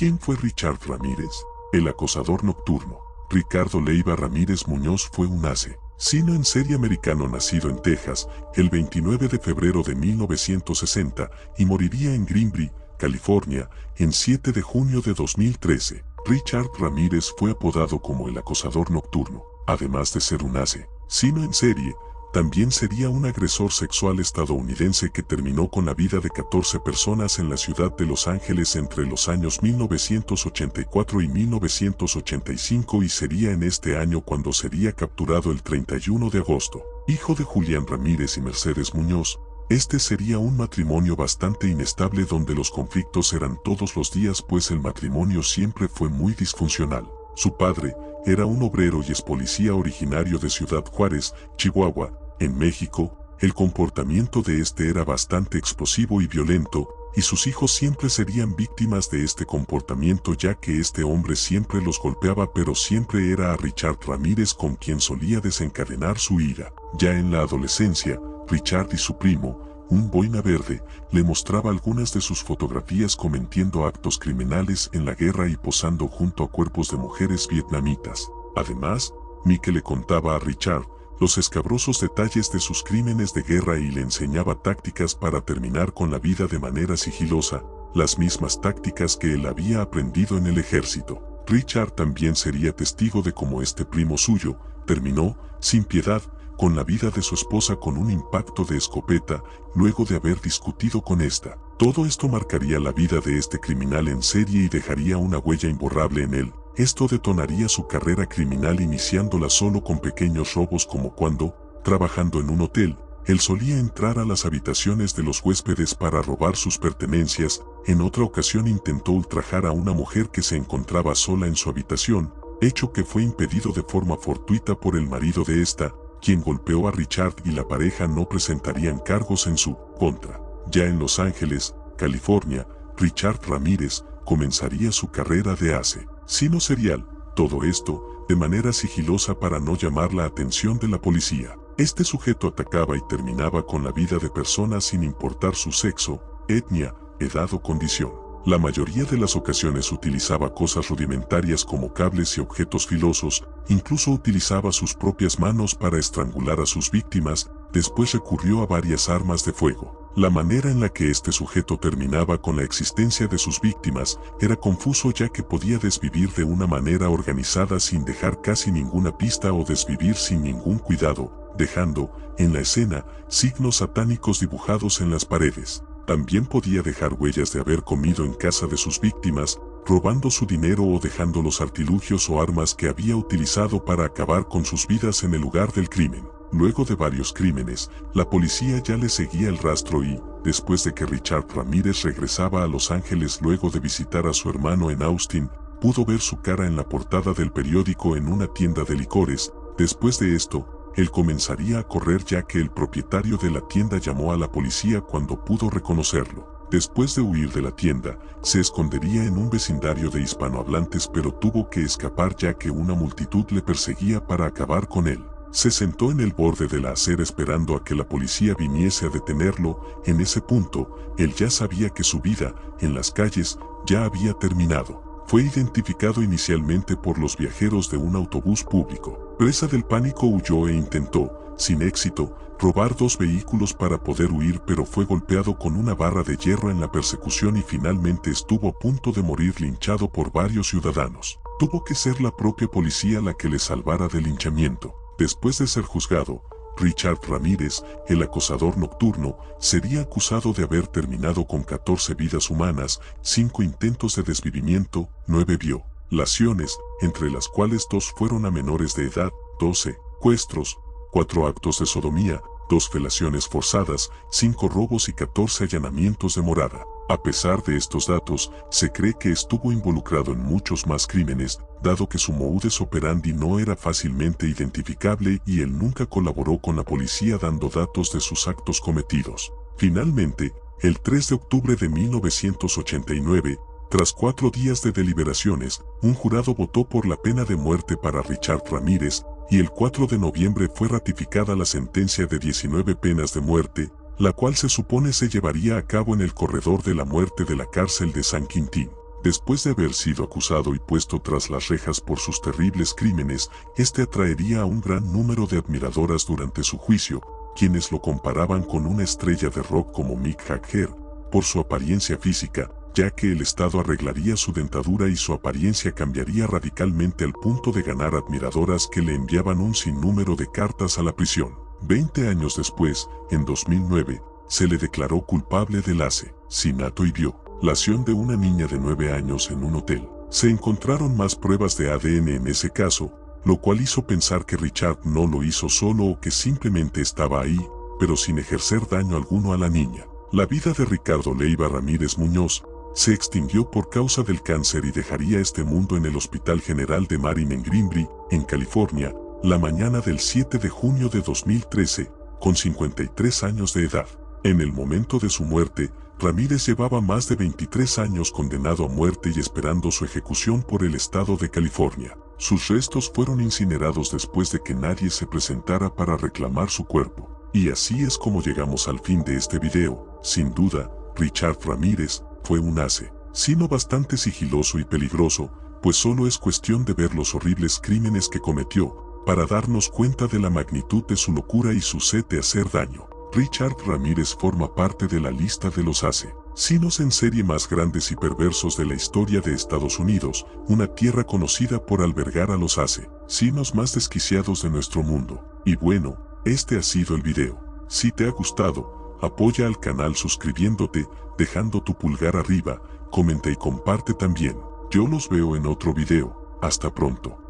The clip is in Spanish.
¿Quién fue Richard Ramírez? El acosador nocturno. Ricardo Leiva Ramírez Muñoz fue un asesino en serie americano nacido en Texas el 29 de febrero de 1960 y moriría en Greenville, California, en 7 de junio de 2013. Richard Ramírez fue apodado como el acosador nocturno. Además de ser un asesino en serie, también sería un agresor sexual estadounidense que terminó con la vida de 14 personas en la ciudad de Los Ángeles entre los años 1984 y 1985 y sería en este año cuando sería capturado el 31 de agosto. Hijo de Julián Ramírez y Mercedes Muñoz, este sería un matrimonio bastante inestable donde los conflictos eran todos los días pues el matrimonio siempre fue muy disfuncional. Su padre era un obrero y ex policía originario de Ciudad Juárez, Chihuahua. En México, el comportamiento de este era bastante explosivo y violento, y sus hijos siempre serían víctimas de este comportamiento ya que este hombre siempre los golpeaba pero siempre era a Richard Ramírez con quien solía desencadenar su ira. Ya en la adolescencia, Richard y su primo, un boina verde, le mostraba algunas de sus fotografías cometiendo actos criminales en la guerra y posando junto a cuerpos de mujeres vietnamitas. Además, Mike le contaba a Richard los escabrosos detalles de sus crímenes de guerra y le enseñaba tácticas para terminar con la vida de manera sigilosa, las mismas tácticas que él había aprendido en el ejército. Richard también sería testigo de cómo este primo suyo terminó, sin piedad, con la vida de su esposa con un impacto de escopeta, luego de haber discutido con esta. Todo esto marcaría la vida de este criminal en serie y dejaría una huella imborrable en él. Esto detonaría su carrera criminal iniciándola solo con pequeños robos como cuando, trabajando en un hotel, él solía entrar a las habitaciones de los huéspedes para robar sus pertenencias. En otra ocasión intentó ultrajar a una mujer que se encontraba sola en su habitación, hecho que fue impedido de forma fortuita por el marido de esta, quien golpeó a Richard y la pareja no presentarían cargos en su contra. Ya en Los Ángeles, California, Richard Ramírez comenzaría su carrera de asesino serial, todo esto de manera sigilosa para no llamar la atención de la policía. Este sujeto atacaba y terminaba con la vida de personas sin importar su sexo, etnia, edad o condición. La mayoría de las ocasiones utilizaba cosas rudimentarias como cables y objetos filosos, incluso utilizaba sus propias manos para estrangular a sus víctimas, después recurrió a varias armas de fuego. La manera en la que este sujeto terminaba con la existencia de sus víctimas era confuso ya que podía desvivir de una manera organizada sin dejar casi ninguna pista o desvivir sin ningún cuidado, dejando, en la escena, signos satánicos dibujados en las paredes. También podía dejar huellas de haber comido en casa de sus víctimas, robando su dinero o dejando los artilugios o armas que había utilizado para acabar con sus vidas en el lugar del crimen. Luego de varios crímenes, la policía ya le seguía el rastro y, después de que Richard Ramírez regresaba a Los Ángeles luego de visitar a su hermano en Austin, pudo ver su cara en la portada del periódico en una tienda de licores. Después de esto, él comenzaría a correr ya que el propietario de la tienda llamó a la policía cuando pudo reconocerlo. Después de huir de la tienda, se escondería en un vecindario de hispanohablantes pero tuvo que escapar ya que una multitud le perseguía para acabar con él. Se sentó en el borde de la acera esperando a que la policía viniese a detenerlo. En ese punto, él ya sabía que su vida, en las calles, ya había terminado. Fue identificado inicialmente por los viajeros de un autobús público. Presa del pánico huyó e intentó, sin éxito, robar 2 vehículos para poder huir pero fue golpeado con una barra de hierro en la persecución y finalmente estuvo a punto de morir linchado por varios ciudadanos. Tuvo que ser la propia policía la que le salvara del linchamiento. Después de ser juzgado, Richard Ramírez, el acosador nocturno, sería acusado de haber terminado con 14 vidas humanas, 5 intentos de desvivimiento, 9 violaciones, entre las cuales 2 fueron a menores de edad, 12 secuestros, 4 actos de sodomía, 2 felaciones forzadas, 5 robos y 14 allanamientos de morada. A pesar de estos datos, se cree que estuvo involucrado en muchos más crímenes, dado que su modus operandi no era fácilmente identificable y él nunca colaboró con la policía dando datos de sus actos cometidos. Finalmente, el 3 de octubre de 1989, tras 4 días de deliberaciones, un jurado votó por la pena de muerte para Richard Ramírez, y el 4 de noviembre fue ratificada la sentencia de 19 penas de muerte, la cual se supone se llevaría a cabo en el corredor de la muerte de la cárcel de San Quintín. Después de haber sido acusado y puesto tras las rejas por sus terribles crímenes, este atraería a un gran número de admiradoras durante su juicio, quienes lo comparaban con una estrella de rock como Mick Jagger, por su apariencia física, ya que el Estado arreglaría su dentadura y su apariencia cambiaría radicalmente al punto de ganar admiradoras que le enviaban un sinnúmero de cartas a la prisión. 20 años después, en 2009, se le declaró culpable del asesinato y violación de una niña de 9 años en un hotel. Se encontraron más pruebas de ADN en ese caso, lo cual hizo pensar que Richard no lo hizo solo o que simplemente estaba ahí, pero sin ejercer daño alguno a la niña. La vida de Ricardo Leiva Ramírez Muñoz se extinguió por causa del cáncer y dejaría este mundo en el Hospital General de Marin en Greenbury, en California, la mañana del 7 de junio de 2013, con 53 años de edad. En el momento de su muerte, Ramírez llevaba más de 23 años condenado a muerte y esperando su ejecución por el estado de California. Sus restos fueron incinerados después de que nadie se presentara para reclamar su cuerpo. Y así es como llegamos al fin de este video. Sin duda, Richard Ramírez fue un asesino bastante sigiloso y peligroso, pues solo es cuestión de ver los horribles crímenes que cometió, para darnos cuenta de la magnitud de su locura y su sed de hacer daño. Richard Ramírez forma parte de la lista de los asesinos en serie más grandes y perversos de la historia de Estados Unidos, una tierra conocida por albergar a los asesinos más desquiciados de nuestro mundo. Y bueno, este ha sido el video. Si te ha gustado, apoya al canal suscribiéndote, dejando tu pulgar arriba, comenta y comparte también. Yo los veo en otro video. Hasta pronto.